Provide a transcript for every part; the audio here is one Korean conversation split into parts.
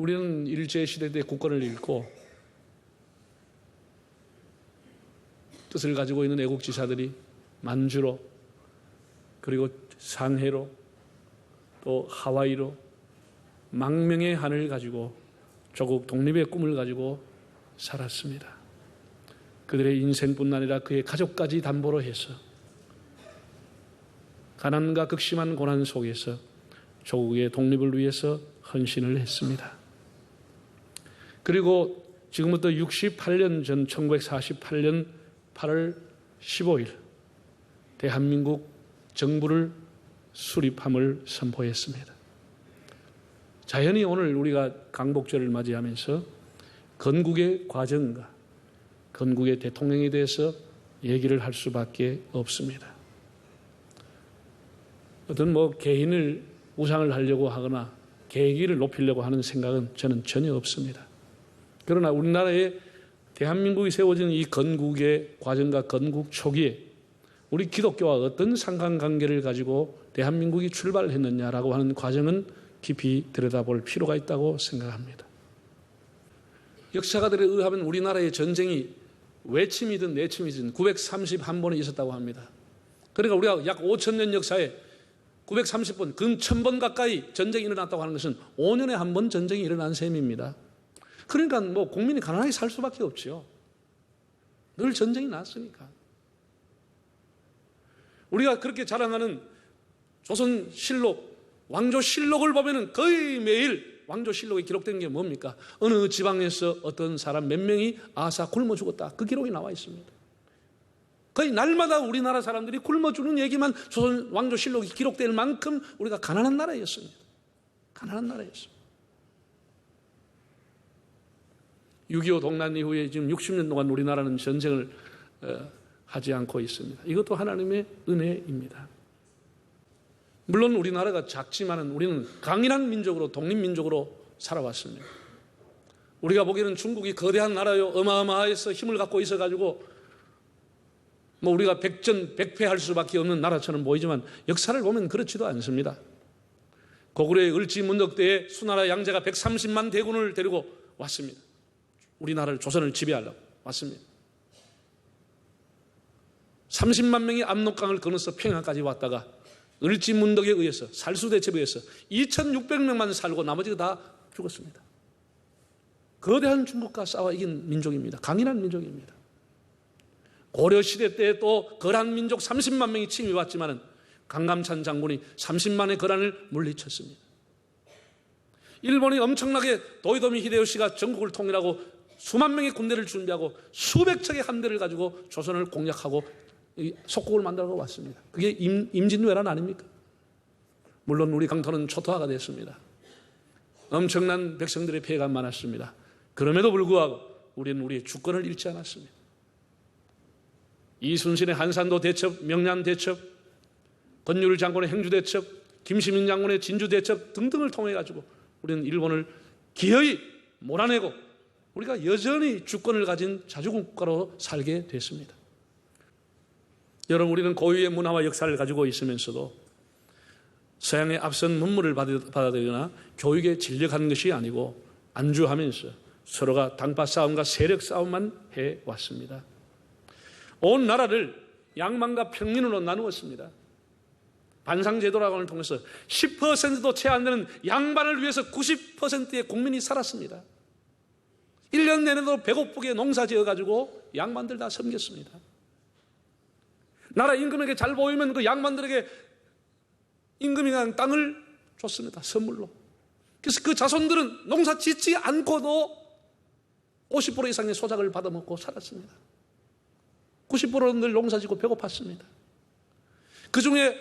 우리는 일제시대 때 국권을 잃고 뜻을 가지고 있는 애국지사들이 만주로, 그리고 상해로, 또 하와이로 망명의 한을 가지고 조국 독립의 꿈을 가지고 살았습니다. 그들의 인생뿐 아니라 그의 가족까지 담보로 해서 가난과 극심한 고난 속에서 조국의 독립을 위해서 헌신을 했습니다. 그리고 지금부터 68년 전 1948년 8월 15일 대한민국 정부를 수립함을 선포했습니다. 자연히 오늘 우리가 강복절을 맞이하면서 건국의 과정과 건국의 대통령에 대해서 얘기를 할 수밖에 없습니다. 어떤 개인을 우상을 하려고 하거나 계기를 높이려고 하는 생각은 저는 전혀 없습니다. 그러나 우리나라의 대한민국이 세워진 이 건국의 과정과 건국 초기에 우리 기독교와 어떤 상관관계를 가지고 대한민국이 출발했느냐라고 하는 과정은 깊이 들여다볼 필요가 있다고 생각합니다. 역사가들에 의하면 우리나라의 전쟁이 외침이든 내침이든 931번이 있었다고 합니다. 그러니까 우리가 약 5,000년 역사에 930번, 근 1,000번 가까이 전쟁이 일어났다고 하는 것은 5년에 한 번 전쟁이 일어난 셈입니다. 그러니까 국민이 가난하게 살 수밖에 없죠. 늘 전쟁이 났으니까. 우리가 그렇게 자랑하는 조선실록, 왕조실록을 보면은 거의 매일 왕조실록에 기록된 게 뭡니까? 어느 지방에서 어떤 사람 몇 명이 아사 굶어 죽었다. 그 기록이 나와 있습니다. 거의 날마다 우리나라 사람들이 굶어 죽는 얘기만 조선 왕조실록이 기록될 만큼 우리가 가난한 나라였습니다. 가난한 나라였습니다. 6.25 동란 이후에 지금 60년 동안 우리나라는 전쟁을 하지 않고 있습니다. 이것도 하나님의 은혜입니다. 물론 우리나라가 작지만은 우리는 강인한 민족으로, 독립민족으로 살아왔습니다. 우리가 보기에는 중국이 거대한 나라요, 어마어마해서 힘을 갖고 있어가지고 우리가 백전백패할 수밖에 없는 나라처럼 보이지만 역사를 보면 그렇지도 않습니다. 고구려의 을지문덕대에 수나라 양제가 130만 대군을 데리고 왔습니다. 우리나라를, 조선을 지배하려고 왔습니다. 30만 명이 압록강을 건너서 평양까지 왔다가 을지문덕에 의해서, 살수대첩에 의해서 2,600명만 살고 나머지가 다 죽었습니다. 거대한 중국과 싸워 이긴 민족입니다. 강인한 민족입니다. 고려시대 때 또 거란 민족 30만 명이 침입해 왔지만 강감찬 장군이 30만의 거란을 물리쳤습니다. 일본이 엄청나게 도요토미 히데요시가 전국을 통일하고 수만 명의 군대를 준비하고 수백 척의 함대를 가지고 조선을 공략하고 속국을 만들어 왔습니다. 그게 임진왜란 아닙니까? 물론 우리 강토는 초토화가 됐습니다. 엄청난 백성들의 피해가 많았습니다. 그럼에도 불구하고 우리는 우리의 주권을 잃지 않았습니다. 이순신의 한산도 대첩, 명량 대첩, 권율 장군의 행주 대첩, 김시민 장군의 진주 대첩 등등을 통해 가지고 우리는 일본을 기어이 몰아내고 우리가 여전히 주권을 가진 자주국 국가로 살게 됐습니다. 여러분, 우리는 고유의 문화와 역사를 가지고 있으면서도 서양의 앞선 문물을 받아들이거나 교육에 진력하는 것이 아니고 안주하면서 서로가 당파 싸움과 세력 싸움만 해왔습니다. 온 나라를 양만과 평민으로 나누었습니다. 반상제도라고 통해서 10%도 채 안 되는 양반을 위해서 90%의 국민이 살았습니다. 1년 내내도 배고프게 농사 지어가지고 양반들 다 섬겼습니다. 나라 임금에게 잘 보이면 그 양반들에게 임금이 간 땅을 줬습니다. 선물로. 그래서 그 자손들은 농사 짓지 않고도 50% 이상의 소작을 받아먹고 살았습니다. 90%는 늘 농사 짓고 배고팠습니다. 그 중에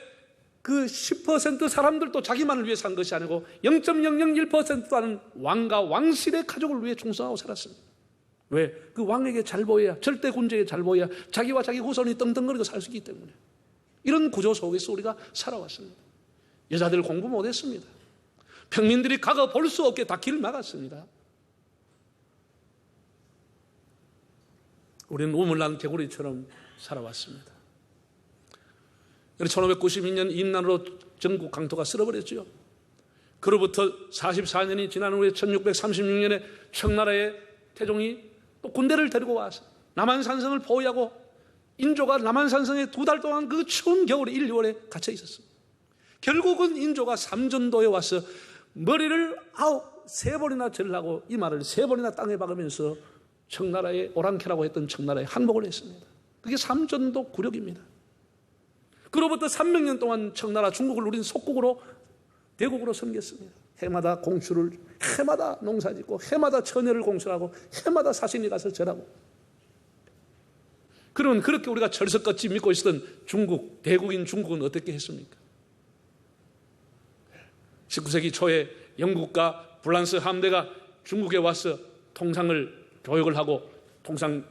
그 10% 사람들도 자기만을 위해 산 것이 아니고 0.001%도 하는 왕과 왕실의 가족을 위해 충성하고 살았습니다. 왜? 그 왕에게 잘 보여야, 절대 군주에게 잘 보여야 자기와 자기 후손이 떵떵거리고 살 수 있기 때문에 이런 구조 속에서 우리가 살아왔습니다. 여자들 공부 못했습니다. 평민들이 가가 볼 수 없게 다 길 막았습니다. 우리는 우물난 개구리처럼 살아왔습니다. 1592년 임난으로 전국 강토가 쓸어버렸죠. 그로부터 44년이 지난 후에 1636년에 청나라의 태종이 또 군대를 데리고 와서 남한산성을 포위하고 인조가 남한산성에 2달 동안 그 추운 겨울에 1, 2월에 갇혀 있었습니다. 결국은 인조가 삼전도에 와서 머리를 3번이나 절을 하고 이마를 3번이나 땅에 박으면서 청나라의 오랑캐라고 했던 청나라에 항복을 했습니다. 그게 삼전도 굴욕입니다. 그로부터 300년 동안 청나라 중국을 우린 속국으로 대국으로 섬겼습니다. 해마다 공추를, 해마다 농사짓고 해마다 처녀를 공출하고 해마다 사신이 가서 절하고. 그러면 그렇게 우리가 철석같이 믿고 있었던 중국, 대국인 중국은 어떻게 했습니까? 19세기 초에 영국과 프랑스 함대가 중국에 와서 통상을 교육을 하고 통상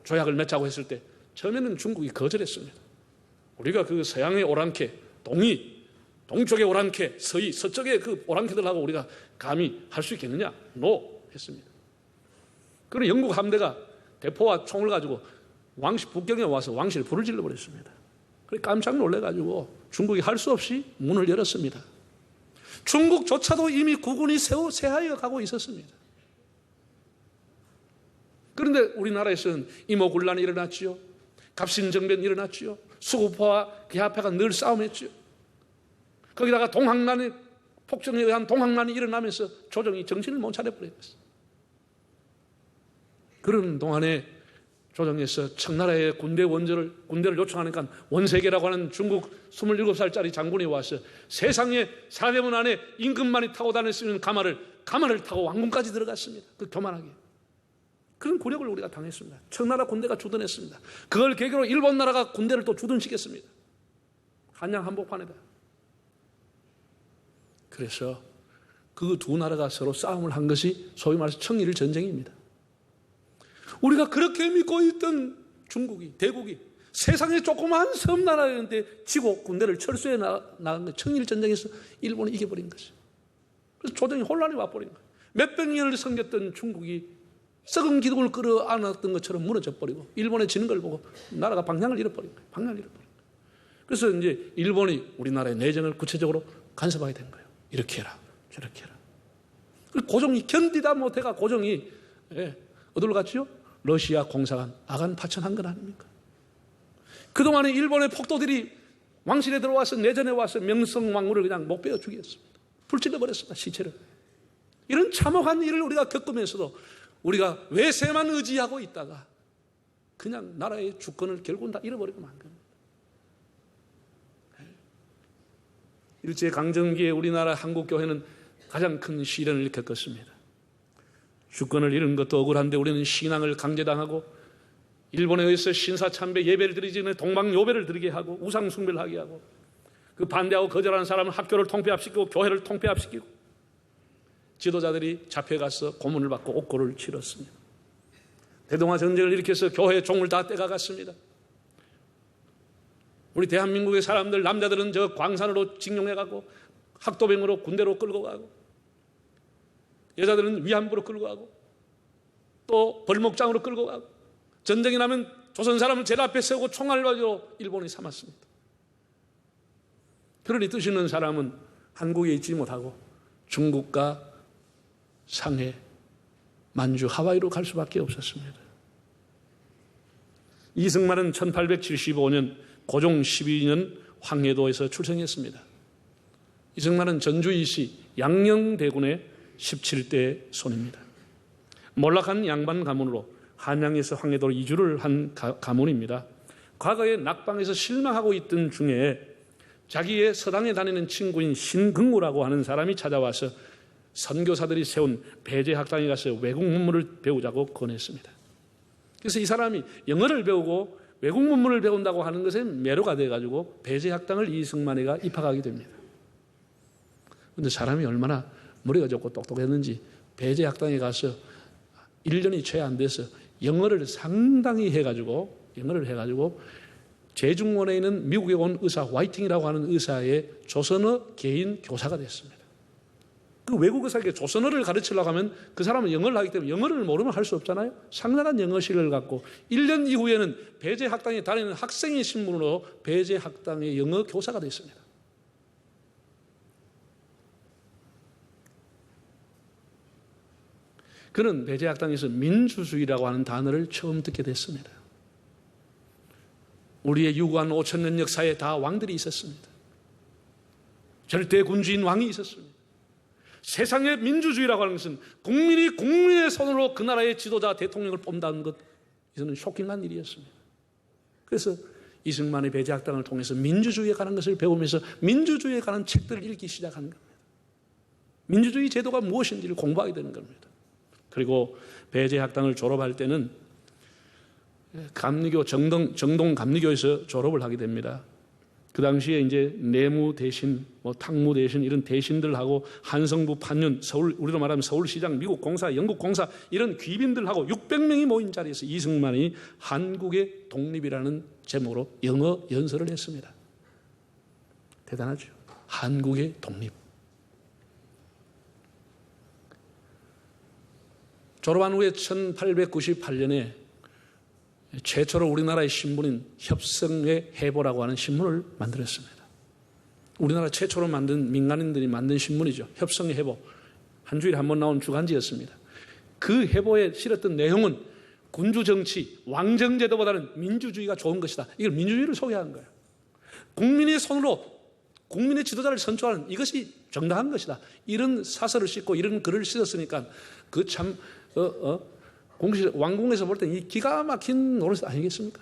조약을 맺자고 했을 때 처음에는 중국이 거절했습니다. 우리가 그 서양의 오랑캐, 동쪽의 오랑캐, 서쪽의 그 오랑캐들하고 우리가 감히 할 수 있겠느냐? 노! 했습니다. 그리고 영국 함대가 대포와 총을 가지고 북경에 와서 왕실에 불을 질러버렸습니다. 그래서 깜짝 놀래가지고 중국이 할 수 없이 문을 열었습니다. 중국조차도 이미 국군이 쇠하여 가고 있었습니다. 그런데 우리나라에서는 이모군란이 일어났지요. 갑신정변이 일어났지요. 수구파와 개화파가 늘 싸움했지요. 거기다가 폭정에 의한 동학난이 일어나면서 조정이 정신을 못 차려버렸어요. 그런 동안에 조정에서 청나라의 군대를 요청하니까 원세계라고 하는 중국 27살짜리 장군이 와서 세상에 4대문 안에 임금만이 타고 다닐 수 있는 가마를 타고 왕궁까지 들어갔습니다. 그 교만하게. 그런 굴욕을 우리가 당했습니다. 청나라 군대가 주둔했습니다. 그걸 계기로 일본 나라가 군대를 또 주둔시켰습니다. 한양 한복판에다. 그래서 그 두 나라가 서로 싸움을 한 것이 소위 말해서 청일 전쟁입니다. 우리가 그렇게 믿고 있던 중국이, 대국이 세상에 조그마한 섬나라였는데 지고 군대를 철수해 나간 거 청일 전쟁에서 일본이 이겨버린 것이죠. 그래서 조정이 혼란이 와버린 거예요. 몇백 년을 섬겼던 중국이 썩은 기둥을 끌어안았던 것처럼 무너져 버리고 일본에 지는 걸 보고 나라가 방향을 잃어버린 거예요. 방향을 잃어버린 거예요. 그래서 이제 일본이 우리나라의 내정을 구체적으로 간섭하게 된 거예요. 이렇게 해라, 저렇게 해라. 고종이 견디다 못해가 고종이 어디로 갔지요? 러시아 공사관 아간 파천한 건 아닙니까? 그동안에 일본의 폭도들이 왕실에 들어와서 내전에 와서 명성왕후를 그냥 못 베어 죽였습니다. 불질러버렸습니다. 시체를. 이런 참혹한 일을 우리가 겪으면서도 우리가 외세만 의지하고 있다가 그냥 나라의 주권을 결국은 다 잃어버리고 만 겁니다. 일제강점기에 우리나라 한국교회는 가장 큰 시련을 겪었습니다. 주권을 잃은 것도 억울한데 우리는 신앙을 강제당하고 일본에 의해서 신사참배 예배를 드리기 전에 동방요배를 드리게 하고 우상숭배를 하게 하고 그 반대하고 거절하는 사람은 학교를 통폐합시키고 교회를 통폐합시키고 지도자들이 잡혀가서 고문을 받고 옥고를 치렀습니다. 대동아 전쟁을 일으켜서 교회 종을 다 떼가갔습니다. 우리 대한민국의 사람들 남자들은 저 광산으로 징용해가고 학도병으로 군대로 끌고 가고 여자들은 위안부로 끌고 가고 또 벌목장으로 끌고 가고 전쟁이 나면 조선 사람을 제일 앞에 세우고 총알을 가지고 일본이 삼았습니다. 그러니 뜻 있는 사람은 한국에 있지 못하고 중국과 상해, 만주, 하와이로 갈 수밖에 없었습니다. 이승만은 1875년 고종 12년 황해도에서 출생했습니다. 이승만은 전주이시 양녕대군의 17대 손입니다. 몰락한 양반 가문으로 한양에서 황해도로 이주를 한 가문입니다. 과거에 낙방에서 실망하고 있던 중에 자기의 서당에 다니는 친구인 신긍우라고 하는 사람이 찾아와서 선교사들이 세운 배제학당에 가서 외국 문물을 배우자고 권했습니다. 그래서 이 사람이 영어를 배우고 외국 문물을 배운다고 하는 것에 매료가 돼가지고 배제학당을 이승만이가 입학하게 됩니다. 그런데 사람이 얼마나 머리가 좋고 똑똑했는지 배제학당에 가서 1년이 채 안 돼서 영어를 상당히 해가지고 제중원에 있는 미국에 온 의사 화이팅이라고 하는 의사의 조선어 개인 교사가 됐습니다. 그 외국 의사에게 조선어를 가르치려고 하면 그 사람은 영어를 하기 때문에 영어를 모르면 할 수 없잖아요. 상당한 영어실을 갖고 1년 이후에는 배제학당에 다니는 학생의 신분으로 배제학당의 영어 교사가 됐습니다. 그는 배제학당에서 민주주의라고 하는 단어를 처음 듣게 됐습니다. 우리의 유구한 5,000년 역사에 다 왕들이 있었습니다. 절대 군주인 왕이 있었습니다. 세상의 민주주의라고 하는 것은 국민이 국민의 손으로 그 나라의 지도자 대통령을 뽑는다는 것, 이거는 쇼킹한 일이었습니다. 그래서 이승만의 배제학당을 통해서 민주주의에 관한 것을 배우면서 민주주의에 관한 책들을 읽기 시작하는 겁니다. 민주주의 제도가 무엇인지를 공부하게 되는 겁니다. 그리고 배제학당을 졸업할 때는 감리교 정동 감리교에서 졸업을 하게 됩니다. 그 당시에 이제 내무 대신, 탕무 대신 이런 대신들하고 한성부 판윤, 서울, 우리로 말하면 서울시장, 미국 공사, 영국 공사 이런 귀빈들하고 600명이 모인 자리에서 이승만이 한국의 독립이라는 제목으로 영어 연설을 했습니다. 대단하죠. 한국의 독립. 졸업한 후에 1898년에 최초로 우리나라의 신문인 협성의 해보라고 하는 신문을 만들었습니다. 우리나라 최초로 만든 민간인들이 만든 신문이죠. 협성의 해보. 한 주일에 한 번 나온 주간지였습니다. 그 해보에 실었던 내용은 군주정치, 왕정제도보다는 민주주의가 좋은 것이다. 이걸 민주주의를 소개한 거예요. 국민의 손으로 국민의 지도자를 선출하는 이것이 정당한 것이다. 이런 사설을 싣고 이런 글을 쓰었으니까 그 참 왕궁에서 볼 때는 이 기가 막힌 노릇 아니겠습니까?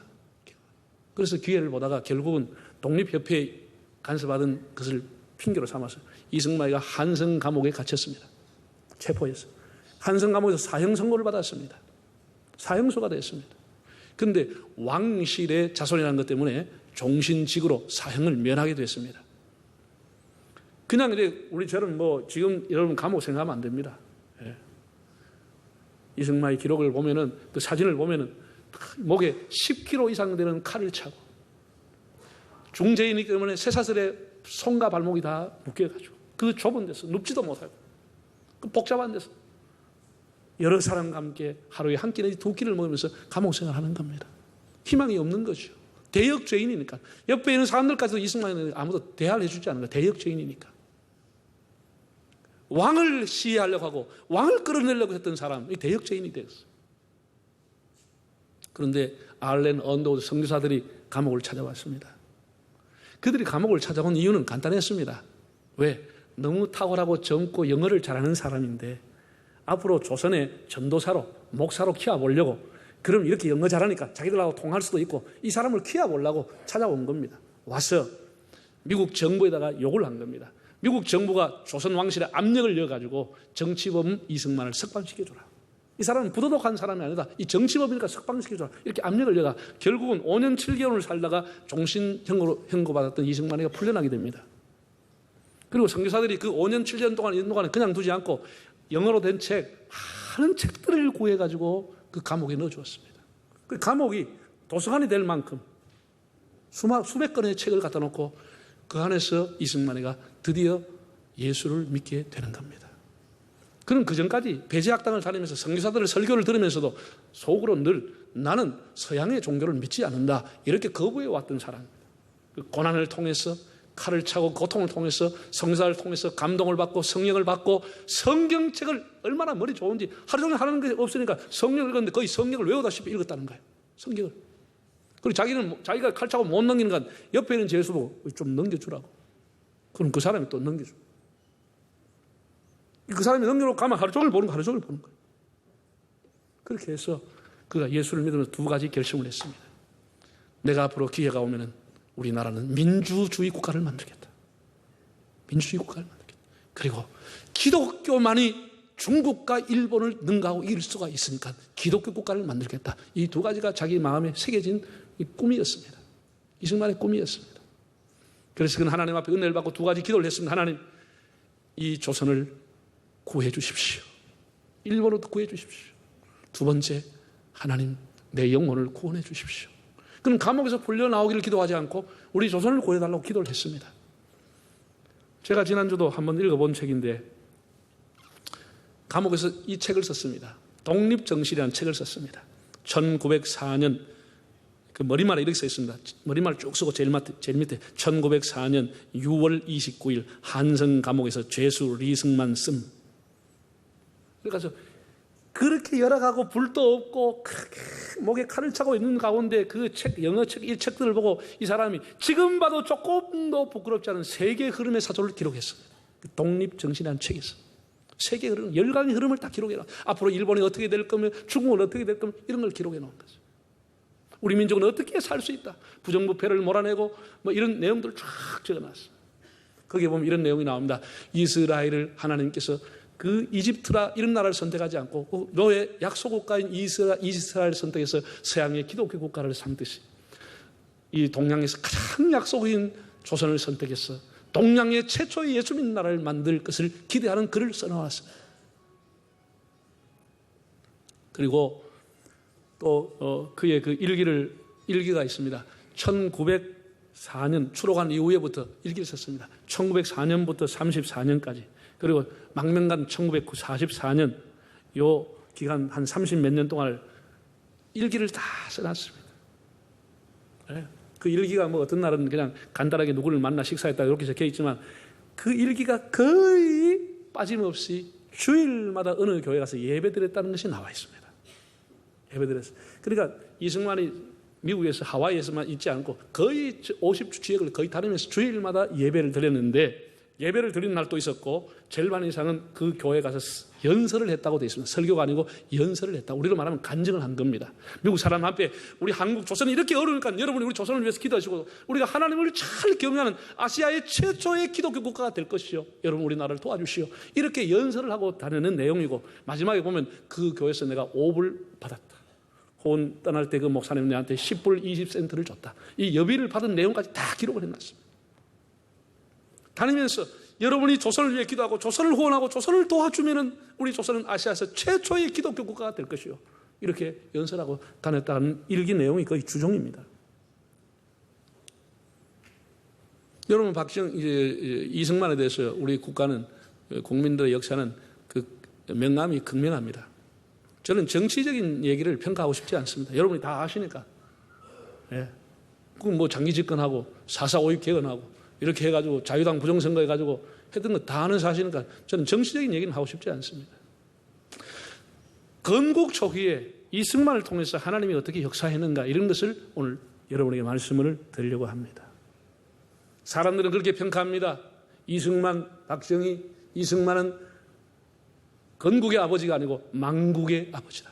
그래서 기회를 보다가 결국은 독립협회에 간섭받은 것을 핑계로 삼아서 이승만이가 한성 감옥에 갇혔습니다. 체포했어요. 한성 감옥에서 사형 선고를 받았습니다. 사형수가 됐습니다. 그런데 왕실의 자손이라는 것 때문에 종신직으로 사형을 면하게 됐습니다. 그냥 이제 우리처럼 지금 여러분 감옥 생각하면 안 됩니다. 이승만의 기록을 보면은, 그 사진을 보면은 목에 10kg 이상 되는 칼을 차고 중재인이기 때문에 쇠사슬에 손과 발목이 다 묶여가지고 그 좁은 데서 눕지도 못하고 그 복잡한 데서 여러 사람과 함께 하루에 한 끼 내지 두 끼를 먹으면서 감옥 생활하는 겁니다. 희망이 없는 거죠. 대역죄인이니까. 옆에 있는 사람들까지도 이승만은 아무도 대화를 해주지 않는 거예요. 대역죄인이니까. 왕을 시해하려고 하고 왕을 끌어내려고 했던 사람이 대역죄인이 되었어요. 그런데 알렌 언더우드 선교사들이 감옥을 찾아왔습니다. 그들이 감옥을 찾아온 이유는 간단했습니다. 왜? 너무 탁월하고 젊고 영어를 잘하는 사람인데 앞으로 조선의 전도사로 목사로 키워보려고, 그럼 이렇게 영어 잘하니까 자기들하고 통할 수도 있고 이 사람을 키워보려고 찾아온 겁니다. 와서 미국 정부에다가 욕을 한 겁니다. 미국 정부가 조선 왕실에 압력을 넣어가지고 정치범 이승만을 석방시켜줘라. 이 사람은 부도덕한 사람이 아니다. 이 정치범이니까 석방시켜줘라. 이렇게 압력을 넣어가 결국은 5년 7개월을 살다가 종신형으로 형고받았던 이승만이가 풀려나게 됩니다. 그리고 선교사들이 그 5년 7년 동안 그냥 두지 않고 영어로 된 책, 많은 책들을 구해가지고 그 감옥에 넣어주었습니다. 그 감옥이 도서관이 될 만큼 수백 건의 책을 갖다 놓고 그 안에서 이승만이가 드디어 예수를 믿게 되는 겁니다. 그는 그전까지 배제학당을 다니면서 선교사들의 설교를 들으면서도 속으로 늘 나는 서양의 종교를 믿지 않는다 이렇게 거부해 왔던 사람입니다. 그 고난을 통해서 칼을 차고 고통을 통해서 성사를 통해서 감동을 받고 성령을 받고 성경책을 얼마나 머리 좋은지 하루 종일 하는 게 없으니까 성경을 읽었는데 거의 성경을 외우다시피 읽었다는 거예요. 성경을. 그리고 자기가 칼 차고 못 넘기니까 옆에 있는 제수도 좀 넘겨주라고. 그럼 그 사람이 또 넘겨줘. 그 사람이 넘겨놓고 가면 하루 종일 보는 거예요. 그렇게 해서 그가 예수를 믿으면서 두 가지 결심을 했습니다. 내가 앞으로 기회가 오면은 우리나라는 민주주의 국가를 만들겠다. 민주주의 국가를 만들겠다. 그리고 기독교만이 중국과 일본을 능가하고 이길 수가 있으니까 기독교 국가를 만들겠다. 이 두 가지가 자기 마음에 새겨진 꿈이었습니다. 이승만의 꿈이었습니다. 그래서 그는 하나님 앞에 은혜를 받고 두 가지 기도를 했습니다. 하나님, 이 조선을 구해 주십시오. 일본을 구해 주십시오. 두 번째, 하나님, 내 영혼을 구원해 주십시오. 그는 감옥에서 풀려 나오기를 기도하지 않고 우리 조선을 구해달라고 기도를 했습니다. 제가 지난주도 한번 읽어본 책인데 감옥에서 이 책을 썼습니다. 독립정신이라는 책을 썼습니다. 1904년 그 머리말에 이렇게 써 있습니다. 머리말 쭉 쓰고 제일 밑에 1904년 6월 29일 한성 감옥에서 죄수 리승만 씀. 그래서 그렇게 열악하고 불도 없고 목에 칼을 차고 있는 가운데 그 책, 영어책, 이 책들을 보고 이 사람이 지금 봐도 조금도 부끄럽지 않은 세계의 흐름의 사조를 기록했습니다. 독립정신이라는 책이 있어요. 세계의 흐름, 열강의 흐름을 다 기록해놔. 앞으로 일본이 어떻게 될 거면, 중국은 어떻게 될 거면, 이런 걸 기록해 놓은 거죠. 우리 민족은 어떻게 살 수 있다, 부정부패를 몰아내고 뭐 이런 내용들을 쫙 적어놨어요. 거기에 보면 이런 내용이 나옵니다. 이스라엘을 하나님께서 그 이집트라 이런 나라를 선택하지 않고 노예 약소국가인 이스라엘을 선택해서 서양의 기독교 국가를 삼듯이 이 동양에서 가장 약소국인 조선을 선택해서 동양의 최초의 예수 믿는 나라를 만들 것을 기대하는 글을 써놓았습니다. 그리고 또 그의 그 일기가 있습니다. 1904년 출옥한 이후에부터 일기를 썼습니다. 1904년부터 34년까지, 그리고 망명간 1944년 요 기간 한 30몇 년 동안 일기를 다 써놨습니다. 그 일기가 뭐 어떤 날은 그냥 간단하게 누구를 만나 식사했다 이렇게 적혀 있지만 그 일기가 거의 빠짐없이 주일마다 어느 교회 가서 예배드렸다는 것이 나와 있습니다. 예배드렸어요. 그러니까 이승만이 미국에서 하와이에서만 있지 않고 거의 50주 지역을 거의 다니면서 주일마다 예배를 드렸는데, 예배를 드리는 날도 있었고 절반 이상은 그 교회에 가서 연설을 했다고 되어 있습니다. 설교가 아니고 연설을 했다. 우리로 말하면 간증을 한 겁니다. 미국 사람 앞에 우리 한국 조선이 이렇게 어려우니까 여러분이 우리 조선을 위해서 기도하시고 우리가 하나님을 잘 경외하는 아시아의 최초의 기독교 국가가 될 것이요, 여러분 우리나라를 도와주시오, 이렇게 연설을 하고 다니는 내용이고, 마지막에 보면 그 교회에서 내가 5불 받았다, 혼 떠날 때 그 목사님 내한테 10불 20센트를 줬다, 이 여비를 받은 내용까지 다 기록을 해놨습니다. 다니면서 여러분이 조선을 위해 기도하고 조선을 후원하고 조선을 도와주면은 우리 조선은 아시아에서 최초의 기독교 국가가 될 것이요, 이렇게 연설하고 다녔다는 일기 내용이 거의 주종입니다. 여러분 이승만에 대해서 우리 국가는, 국민들의 역사는 그 명암이 극명합니다. 저는 정치적인 얘기를 평가하고 싶지 않습니다. 여러분이 다 아시니까. 예. 그럼 뭐 장기 집권하고 4.4 5.18 개헌하고 이렇게 해가지고 자유당 부정선거 해가지고 했던 거 다 아는 사실이니까 저는 정치적인 얘기는 하고 싶지 않습니다. 건국 초기에 이승만을 통해서 하나님이 어떻게 역사했는가, 이런 것을 오늘 여러분에게 말씀을 드리려고 합니다. 사람들은 그렇게 평가합니다. 이승만, 박정희, 이승만은 건국의 아버지가 아니고 망국의 아버지다.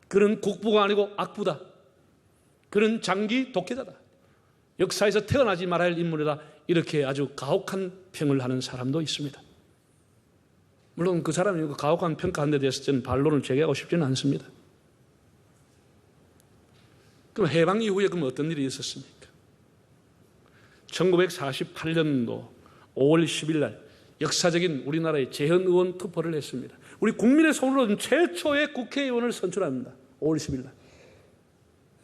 그는 국부가 아니고 악부다. 그는 장기 독재자다. 역사에서 태어나지 말아야 할 인물이다. 이렇게 아주 가혹한 평을 하는 사람도 있습니다. 물론 그 사람이 가혹한 평가한 데 대해서 저는 반론을 제기하고 싶지는 않습니다. 그럼 해방 이후에 그럼 어떤 일이 있었습니까? 1948년도 5월 10일 날 역사적인 우리나라의 재헌의원 투표를 했습니다. 우리 국민의 손으로 얻은 최초의 국회의원을 선출합니다. 5월 10일 날.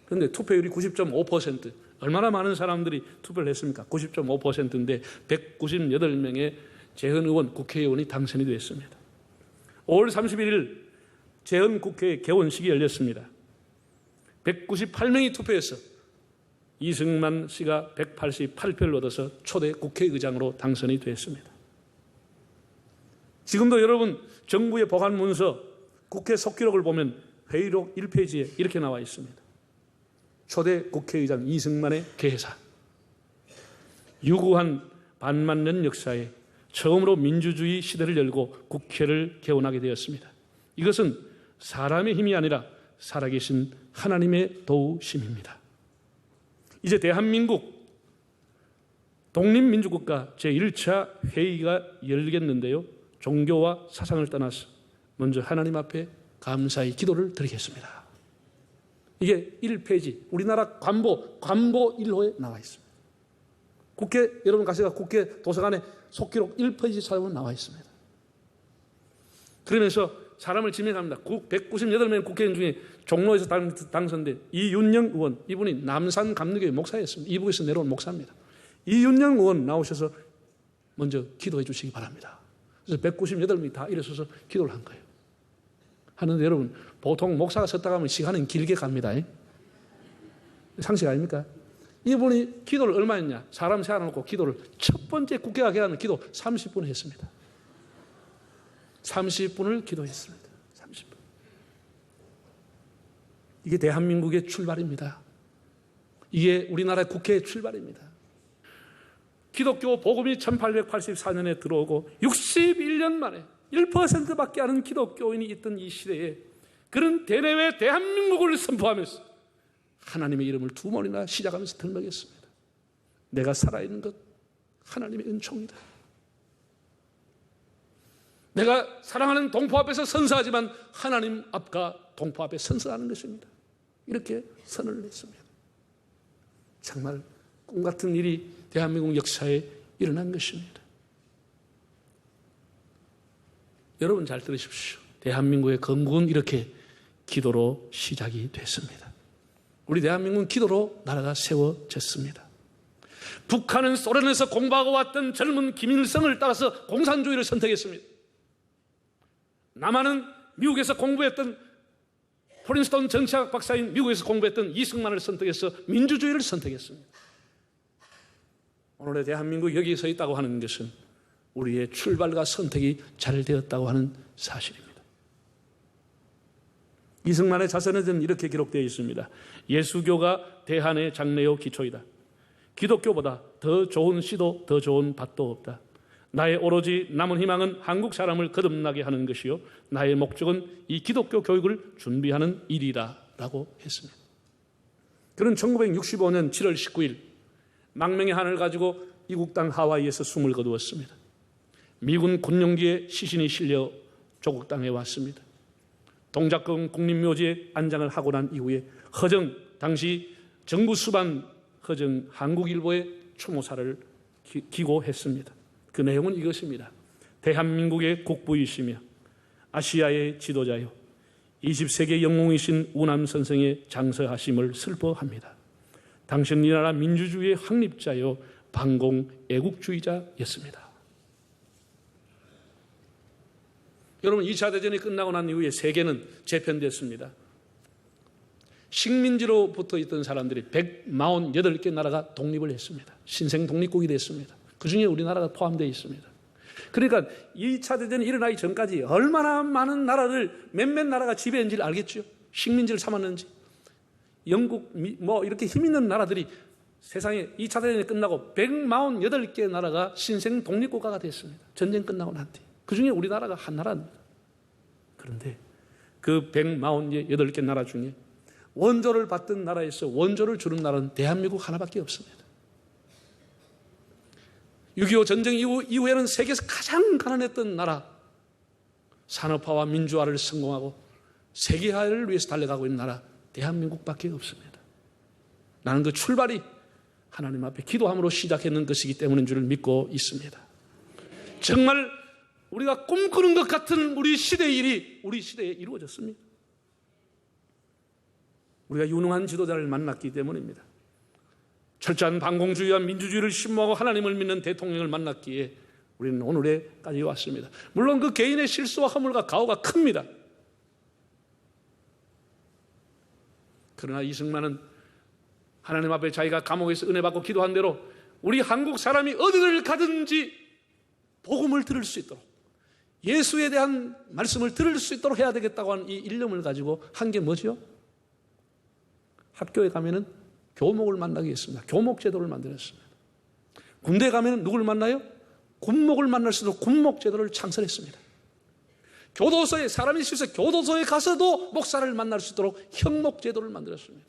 그런데 투표율이 90.5%. 얼마나 많은 사람들이 투표를 했습니까? 90.5%인데 198명의 재헌의원, 국회의원이 당선이 됐습니다. 5월 31일 재헌국회 개원식이 열렸습니다. 198명이 투표해서 이승만 씨가 188표를 얻어서 초대 국회의장으로 당선이 됐습니다. 지금도 여러분 정부의 보관 문서, 국회 속기록을 보면 회의록 1페이지에 이렇게 나와 있습니다. 초대 국회의장 이승만의 개사. 유구한 반만 년 역사에 처음으로 민주주의 시대를 열고 국회를 개원하게 되었습니다. 이것은 사람의 힘이 아니라 살아계신 하나님의 도우심입니다. 이제 대한민국 독립민주국가 제1차 회의가 열리겠는데요, 종교와 사상을 떠나서 먼저 하나님 앞에 감사의 기도를 드리겠습니다. 이게 1페이지 우리나라 관보 1호에 나와 있습니다. 국회, 여러분 가시가 국회 도서관에 속기록 1페이지 찾아보면 나와 있습니다. 그러면서 사람을 지명합니다. 198명 국회의원 중에 종로에서 당선된 이윤영 의원, 이분이 남산 감리교회 목사였습니다. 이북에서 내려온 목사입니다. 이윤영 의원 나오셔서 먼저 기도해 주시기 바랍니다. 그래서 198명이 다 일어서서 기도를 한 거예요. 하는데 여러분, 보통 목사가 섰다 가면 시간은 길게 갑니다. 상식 아닙니까? 이분이 기도를 얼마 했냐? 사람 세워놓고 기도를, 첫 번째 국회가 개하는 기도 30분 했습니다. 30분을 기도했습니다. 30분. 이게 대한민국의 출발입니다. 이게 우리나라 국회의 출발입니다. 기독교 복음이 1884년에 들어오고 61년 만에 1%밖에 안 하는 기독교인이 있던 이 시대에 그런 대내외 대한민국을 선포하면서 하나님의 이름을 2번이나 시작하면서 들먹였습니다. 내가 살아있는 것 하나님의 은총이다. 내가 사랑하는 동포 앞에서 선서하지만 하나님 앞과 동포 앞에 선서하는 것입니다. 이렇게 선언을 했습니다. 정말 꿈같은 일이 대한민국 역사에 일어난 것입니다. 여러분 잘 들으십시오. 대한민국의 건국은 이렇게 기도로 시작이 됐습니다. 우리 대한민국은 기도로 나라가 세워졌습니다. 북한은 소련에서 공부하고 왔던 젊은 김일성을 따라서 공산주의를 선택했습니다. 남한은 미국에서 공부했던 프린스턴 정치학 박사인 미국에서 공부했던 이승만을 선택해서 민주주의를 선택했습니다. 오늘의 대한민국 여기에 서 있다고 하는 것은 우리의 출발과 선택이 잘 되었다고 하는 사실입니다. 이승만의 자서는 이렇게 기록되어 있습니다. 예수교가 대한의 장래요 기초이다. 기독교보다 더 좋은 씨도 더 좋은 밭도 없다. 나의 오로지 남은 희망은 한국 사람을 거듭나게 하는 것이요 나의 목적은 이 기독교 교육을 준비하는 일이다 라고 했습니다. 그는 1965년 7월 19일 망명의 한을 가지고 이국 땅 하와이에서 숨을 거두었습니다. 미군 군용기에 시신이 실려 조국 땅에 왔습니다. 동작동 국립묘지에 안장을 하고 난 이후에 허정, 당시 정부 수반 허정 한국일보에 추모사를 기고했습니다. 그 내용은 이것입니다. 대한민국의 국부이시며 아시아의 지도자요 20세기 영웅이신 우남 선생의 장서하심을 슬퍼합니다. 당신 이 나라 민주주의의 확립자요 반공 애국주의자였습니다. 여러분 2차 대전이 끝나고 난 이후에 세계는 재편됐습니다. 식민지로부터 있던 사람들이 148개 나라가 독립을 했습니다. 신생 독립국이 됐습니다. 그중에 우리나라가 포함되어 있습니다. 그러니까 2차 대전이 일어나기 전까지 얼마나 많은 나라를 몇몇 나라가 지배했는지를 알겠죠. 식민지를 삼았는지. 영국, 뭐 이렇게 힘 있는 나라들이 세상에 2차 대전이 끝나고 148개 나라가 신생 독립국가가 됐습니다. 전쟁 끝나고 난 뒤. 그중에 우리나라가 한 나라입니다. 그런데 그 148개 나라 중에 원조를 받던 나라에서 원조를 주는 나라는 대한민국 하나밖에 없습니다. 6.25 전쟁 이후에는 세계에서 가장 가난했던 나라, 산업화와 민주화를 성공하고 세계화를 위해서 달려가고 있는 나라 대한민국밖에 없습니다. 나는 그 출발이 하나님 앞에 기도함으로 시작했는 것이기 때문인 줄을 믿고 있습니다. 정말 우리가 꿈꾸는 것 같은 우리 시대의 일이 우리 시대에 이루어졌습니다. 우리가 유능한 지도자를 만났기 때문입니다. 철저한 반공주의와 민주주의를 신봉하고 하나님을 믿는 대통령을 만났기에 우리는 오늘에까지 왔습니다. 물론 그 개인의 실수와 허물과 가오가 큽니다. 그러나 이승만은 하나님 앞에 자기가 감옥에서 은혜 받고 기도한 대로 우리 한국 사람이 어디를 가든지 복음을 들을 수 있도록 예수에 대한 말씀을 들을 수 있도록 해야 되겠다고 하는 이 일념을 가지고 한 게 뭐죠? 학교에 가면은 교목을 만나게 했습니다. 교목 제도를 만들었습니다. 군대에 가면은 누굴 만나요? 군목을 만날 수 있도록 군목 제도를 창설했습니다. 교도소에 사람이 실수 교도소에 가서도 목사를 만날 수 있도록 형목 제도를 만들었습니다.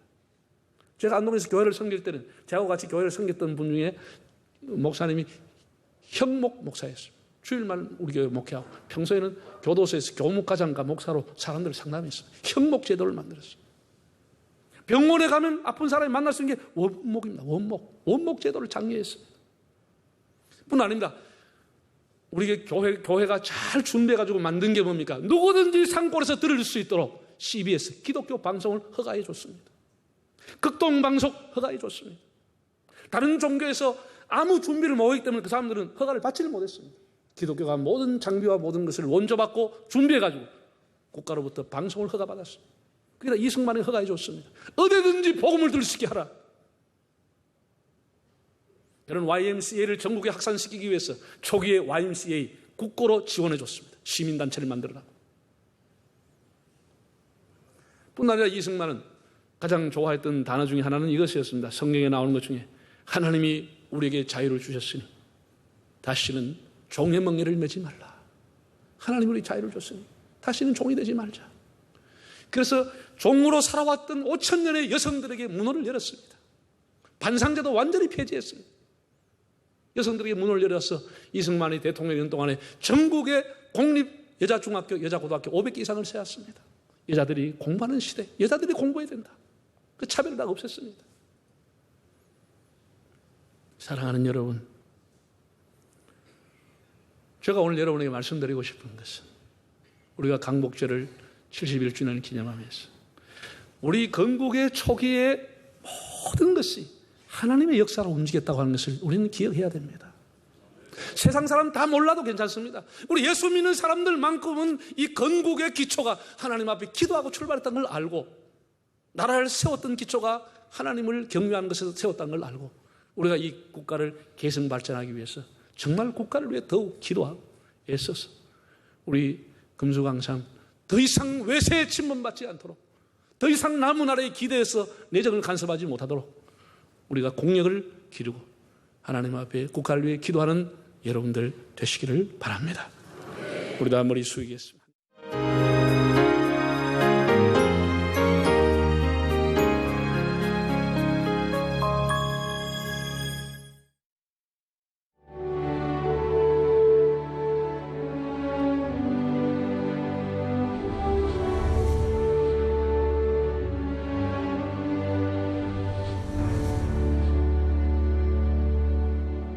제가 안동에서 교회를 섬길 때는 저하고 같이 교회를 섬겼던 분 중에 목사님이 형목 목사였습니다. 주일날 우리 교회 목회하고 평소에는 교도소에서 교목과장과 목사로 사람들을 상담했어요. 형목 제도를 만들었어요. 병원에 가면 아픈 사람이 만날 수 있는 게 원목입니다. 원목 제도를 장려했습니다. 뿐 아닙니다. 우리 교회가 잘 준비해가지고 만든 게 뭡니까? 누구든지 산골에서 들을 수 있도록 CBS 기독교 방송을 허가해 줬습니다. 극동방송 허가해 줬습니다. 다른 종교에서 아무 준비를 못하기 때문에 그 사람들은 허가를 받지를 못했습니다. 기독교가 모든 장비와 모든 것을 원조받고 준비해가지고 국가로부터 방송을 허가받았습니다. 그러니까 이승만이 허가해 줬습니다. 어디든지 복음을 들을 수 있게 하라. 그런 YMCA를 전국에 확산시키기 위해서 초기에 YMCA 국고로 지원해 줬습니다. 시민단체를 만들어라. 뿐 아니라 이승만은 가장 좋아했던 단어 중에 하나는 이것이었습니다. 성경에 나오는 것 중에 하나님이 우리에게 자유를 주셨으니 다시는 종의 멍에를 매지 말라. 하나님이 우리 자유를 줬으니 다시는 종이 되지 말자. 그래서 종으로 살아왔던 5,000년의 여성들에게 문호를 열었습니다. 반상제도 완전히 폐지했습니다. 여성들에게 문호를 열어서 이승만이 대통령이던 동안에 전국의 공립 여자중학교, 여자고등학교 500개 이상을 세웠습니다. 여자들이 공부하는 시대, 여자들이 공부해야 된다. 그 차별을 다 없앴습니다. 사랑하는 여러분, 제가 오늘 여러분에게 말씀드리고 싶은 것은 우리가 강복절을 71주년을 기념하면서 우리 건국의 초기에 모든 것이 하나님의 역사로 움직였다고 하는 것을 우리는 기억해야 됩니다. 세상 사람 다 몰라도 괜찮습니다. 우리 예수 믿는 사람들만큼은 이 건국의 기초가 하나님 앞에 기도하고 출발했던 걸 알고, 나라를 세웠던 기초가 하나님을 경외하는 것에서 세웠다는 걸 알고, 우리가 이 국가를 계승 발전하기 위해서 정말 국가를 위해 더욱 기도하고 애써서 우리 금수강산 더 이상 외세에 침범받지 않도록, 더 이상 남은 나라에 기대해서 내정을 간섭하지 못하도록 우리가 공력을 기르고 하나님 앞에 국가를 위해 기도하는 여러분들 되시기를 바랍니다. 우리 다 머리 숙이겠습니다.